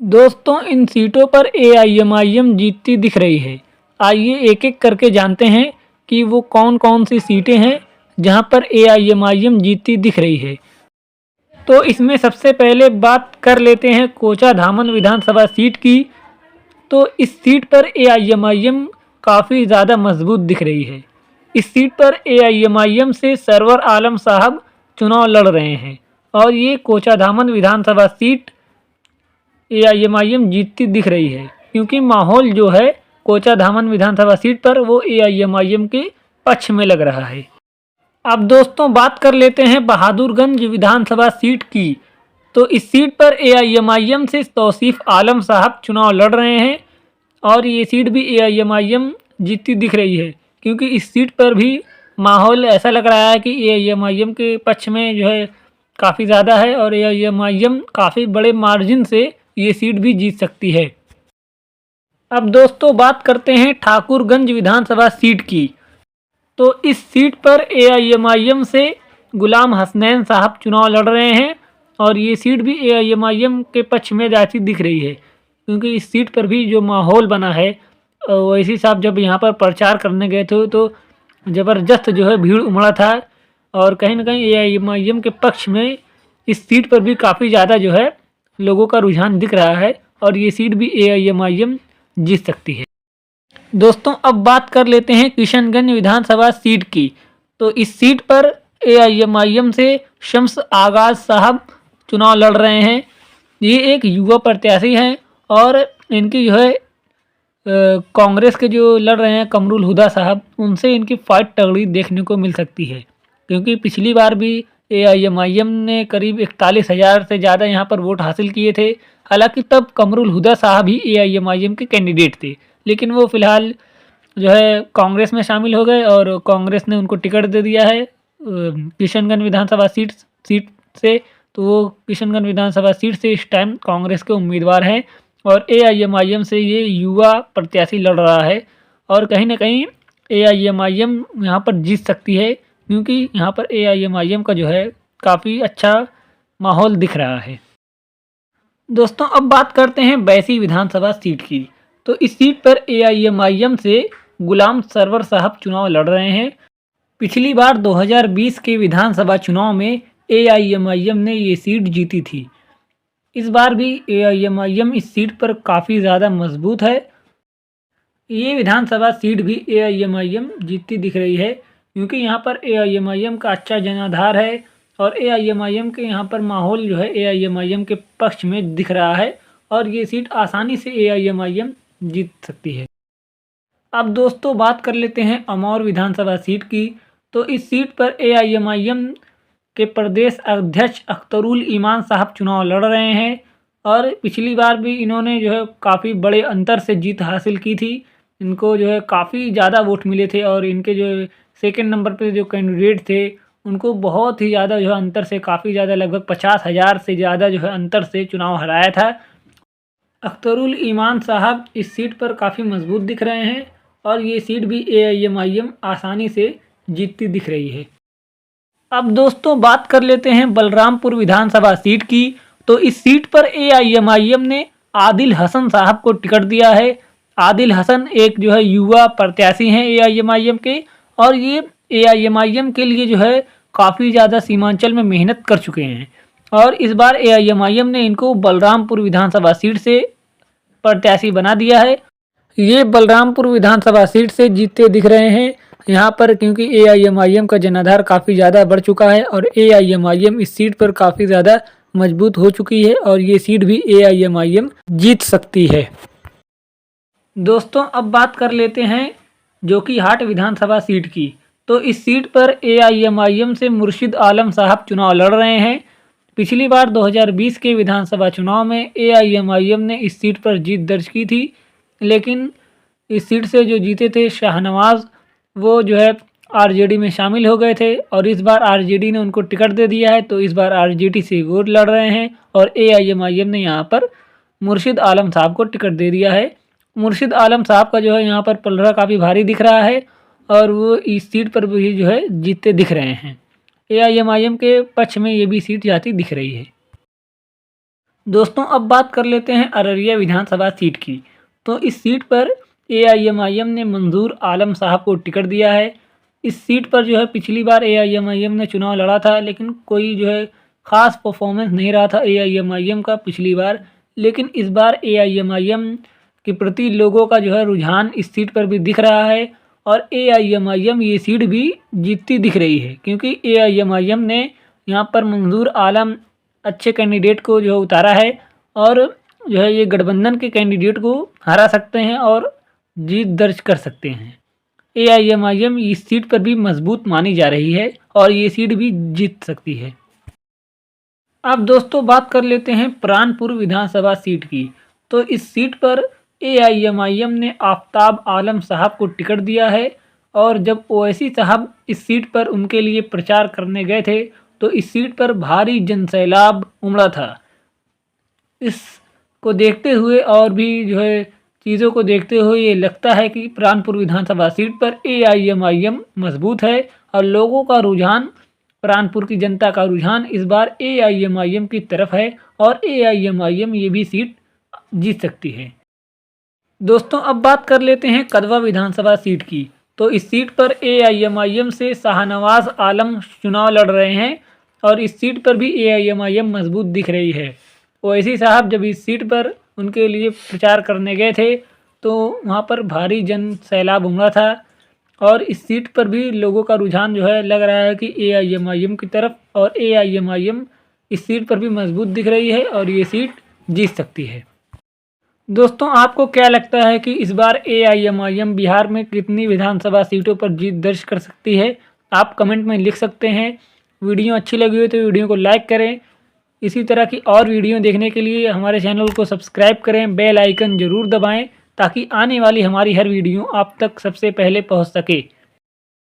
दोस्तों इन सीटों पर एआईएमआईएम जीतती दिख रही है। आइए एक एक करके जानते हैं कि वो कौन कौन सी सीटें हैं जहां पर एआईएमआईएम जीतती दिख रही है। तो इसमें सबसे पहले बात कर लेते हैं कोचा धामन विधानसभा सीट की। तो इस सीट पर एआईएमआईएम काफ़ी ज़्यादा मजबूत दिख रही है। इस सीट पर एआईएमआईएम से सरवर आलम साहब चुनाव लड़ रहे हैं और ये कोचा धामन विधानसभा सीट एआईएमआईएम जीतती दिख रही है, क्योंकि माहौल जो है कोचा धामन विधानसभा सीट पर वो एआईएमआईएम के पक्ष में लग रहा है। अब दोस्तों बात कर लेते हैं बहादुरगंज विधानसभा सीट की। तो इस सीट पर एआईएमआईएम से तौसीफ आलम साहब चुनाव लड़ रहे हैं और ये सीट भी एआईएमआईएम जीतती दिख रही है, क्योंकि इस सीट पर भी माहौल ऐसा लग रहा है कि एआईएमआईएम के पक्ष में जो है काफ़ी ज़्यादा है और एआईएमआईएम काफ़ी बड़े मार्जिन से ये सीट भी जीत सकती है। अब दोस्तों बात करते हैं ठाकुरगंज विधानसभा सीट की। तो इस सीट पर एआईएमआईएम से गुलाम हसनैन साहब चुनाव लड़ रहे हैं और ये सीट भी एआईएमआईएम के पक्ष में जाती दिख रही है, क्योंकि इस सीट पर भी जो माहौल बना है, ओवैसी साहब जब यहाँ पर प्रचार करने गए थे तो ज़बरदस्त जो है भीड़ उमड़ा था और कहीं ना कहीं एआईएमआईएम के पक्ष में इस सीट पर भी काफ़ी ज़्यादा जो है लोगों का रुझान दिख रहा है और ये सीट भी एआईएमआईएम जीत सकती है। दोस्तों अब बात कर लेते हैं किशनगंज विधानसभा सीट की। तो इस सीट पर एआईएमआईएम से शम्स आगाज साहब चुनाव लड़ रहे हैं। ये एक युवा प्रत्याशी हैं और इनकी जो है कांग्रेस के जो लड़ रहे हैं कमरुल हुदा साहब, उनसे इनकी फाइट तगड़ी देखने को मिल सकती है, क्योंकि पिछली बार भी एआईएमआईएम ने करीब 41,000 से ज़्यादा यहाँ पर वोट हासिल किए थे। हालांकि तब कमरुल हुदा साहब ही एआईएमआईएम के कैंडिडेट थे, लेकिन वो फिलहाल जो है कांग्रेस में शामिल हो गए और कांग्रेस ने उनको टिकट दे दिया है किशनगंज विधानसभा सीट से। तो वो किशनगंज विधानसभा सीट से इस टाइम कांग्रेस के उम्मीदवार हैं और एआईएमआईएम से ये युवा प्रत्याशी लड़ रहा है और कहीं ना कहीं एआईएमआईएम यहाँ पर जीत सकती है, क्योंकि यहाँ पर एआईएमआईएम का जो है काफ़ी अच्छा माहौल दिख रहा है। दोस्तों अब बात करते हैं बैसी विधानसभा सीट की। तो इस सीट पर एआईएमआईएम से गुलाम सरवर साहब चुनाव लड़ रहे हैं। पिछली बार 2020 के विधानसभा चुनाव में एआईएमआईएम ने ये सीट जीती थी। इस बार भी एआईएमआईएम इस सीट पर काफ़ी ज़्यादा मजबूत है। ये विधानसभा सीट भी एआईएमआईएम जीतती दिख रही है, क्योंकि यहाँ पर एआईएमआईएम का अच्छा जनाधार है और एआईएमआईएम के यहाँ पर माहौल जो है एआईएमआईएम के पक्ष में दिख रहा है और ये सीट आसानी से एआईएमआईएम जीत सकती है। अब दोस्तों बात कर लेते हैं अमौर विधानसभा सीट की। तो इस सीट पर एआईएमआईएम के प्रदेश अध्यक्ष अख्तरुल ईमान साहब चुनाव लड़ रहे हैं और पिछली बार भी इन्होंने जो है काफ़ी बड़े अंतर से जीत हासिल की थी। इनको जो है काफ़ी ज़्यादा वोट मिले थे और इनके जो सेकंड नंबर पे जो कैंडिडेट थे उनको बहुत ही ज़्यादा जो है अंतर से, काफ़ी ज़्यादा लगभग 50,000 से ज़्यादा जो है अंतर से चुनाव हराया था। अख्तरुल ईमान साहब इस सीट पर काफ़ी मजबूत दिख रहे हैं और ये सीट भी एआईएमआईएम आसानी से जीतती दिख रही है। अब दोस्तों बात कर लेते हैं बलरामपुर विधानसभा सीट की। तो इस सीट पर एआईएमआईएम ने आदिल हसन साहब को टिकट दिया है। आदिल हसन एक जो है युवा प्रत्याशी हैं एआईएमआईएम के और ये एआईएमआईएम के लिए जो है काफ़ी ज़्यादा सीमांचल में मेहनत कर चुके हैं और इस बार एआईएमआईएम ने इनको बलरामपुर विधानसभा सीट से प्रत्याशी बना दिया है। ये बलरामपुर विधानसभा सीट से जीतते दिख रहे हैं यहाँ पर, क्योंकि एआईएमआईएम का जनाधार काफ़ी ज़्यादा बढ़ चुका है और एआईएमआईएम इस सीट पर काफ़ी ज़्यादा मजबूत हो चुकी है और ये सीट भी एआईएमआईएम जीत सकती है। दोस्तों अब बात कर लेते हैं जोकीहाट विधानसभा सीट की। तो इस सीट पर एआईएमआईएम से मुर्शिद आलम साहब चुनाव लड़ रहे हैं। पिछली बार 2020 के विधानसभा चुनाव में एआईएमआईएम ने इस सीट पर जीत दर्ज की थी, लेकिन इस सीट से जो जीते थे शाहनवाज, वो जो है आरजेडी में शामिल हो गए थे और इस बार आरजेडी ने उनको टिकट दे दिया है। तो इस बार आरजेडी से वोट लड़ रहे हैं और एआईएमआईएम ने यहाँ पर मुर्शिद आलम साहब को टिकट दे दिया है। मुर्शिद आलम साहब का जो है यहाँ पर पलड़ा काफ़ी भारी दिख रहा है और वो इस सीट पर भी जो है जीतते दिख रहे हैं। एआईएमआईएम के पक्ष में ये भी सीट जाती दिख रही है। दोस्तों अब बात कर लेते हैं अररिया विधानसभा सीट की। तो इस सीट पर एआईएमआईएम ने मंजूर आलम साहब को टिकट दिया है। इस सीट पर जो है पिछली बार एआईएमआईएम ने चुनाव लड़ा था, लेकिन कोई जो है ख़ास परफॉर्मेंस नहीं रहा था एआईएमआईएम का पिछली बार। लेकिन इस बार एआईएमआईएम के प्रति लोगों का जो है रुझान इस सीट पर भी दिख रहा है और एआईएमआईएम ये सीट भी जीतती दिख रही है, क्योंकि एआईएमआईएम ने यहाँ पर मंजूर आलम अच्छे कैंडिडेट को जो है उतारा है और जो है ये गठबंधन के कैंडिडेट को हरा सकते हैं और जीत दर्ज कर सकते हैं। एआईएमआईएम इस सीट पर भी मजबूत मानी जा रही है और ये सीट भी जीत सकती है। अब दोस्तों बात कर लेते हैं प्राणपुर विधानसभा सीट की। तो इस सीट पर एआईएमआईएम ने आफ्ताब आलम साहब को टिकट दिया है और जब ओवैसी साहब इस सीट पर उनके लिए प्रचार करने गए थे तो इस सीट पर भारी जनसैलाब उमड़ा था। इसको देखते हुए और भी जो है चीज़ों को देखते हुए ये लगता है कि प्राणपुर विधानसभा सीट पर एआईएमआईएम मजबूत है और लोगों का रुझान, प्राणपुर की जनता का रुझान इस बार एआईएमआईएम की तरफ है और एआईएमआईएम ये भी सीट जीत सकती है। दोस्तों अब बात कर लेते हैं कदवा विधानसभा सीट की। तो इस सीट पर एआईएमआईएम से शाहनवाज आलम चुनाव लड़ रहे हैं और इस सीट पर भी एआईएमआईएम मजबूत दिख रही है। ओवैसी साहब जब इस सीट पर उनके लिए प्रचार करने गए थे तो वहाँ पर भारी जन सैलाब उमड़ा था और इस सीट पर भी लोगों का रुझान जो है लग रहा है कि एआईएमआईएम की तरफ और एआईएमआईएम इस सीट पर भी मजबूत दिख रही है और ये सीट जीत सकती है। दोस्तों आपको क्या लगता है कि इस बार एआईएमआईएम बिहार में कितनी विधानसभा सीटों पर जीत दर्ज कर सकती है? आप कमेंट में लिख सकते हैं। वीडियो अच्छी लगी हो तो वीडियो को लाइक करें। इसी तरह की और वीडियो देखने के लिए हमारे चैनल को सब्सक्राइब करें, बेल आइकन ज़रूर दबाएं ताकि आने वाली हमारी हर वीडियो आप तक सबसे पहले पहुंच सके।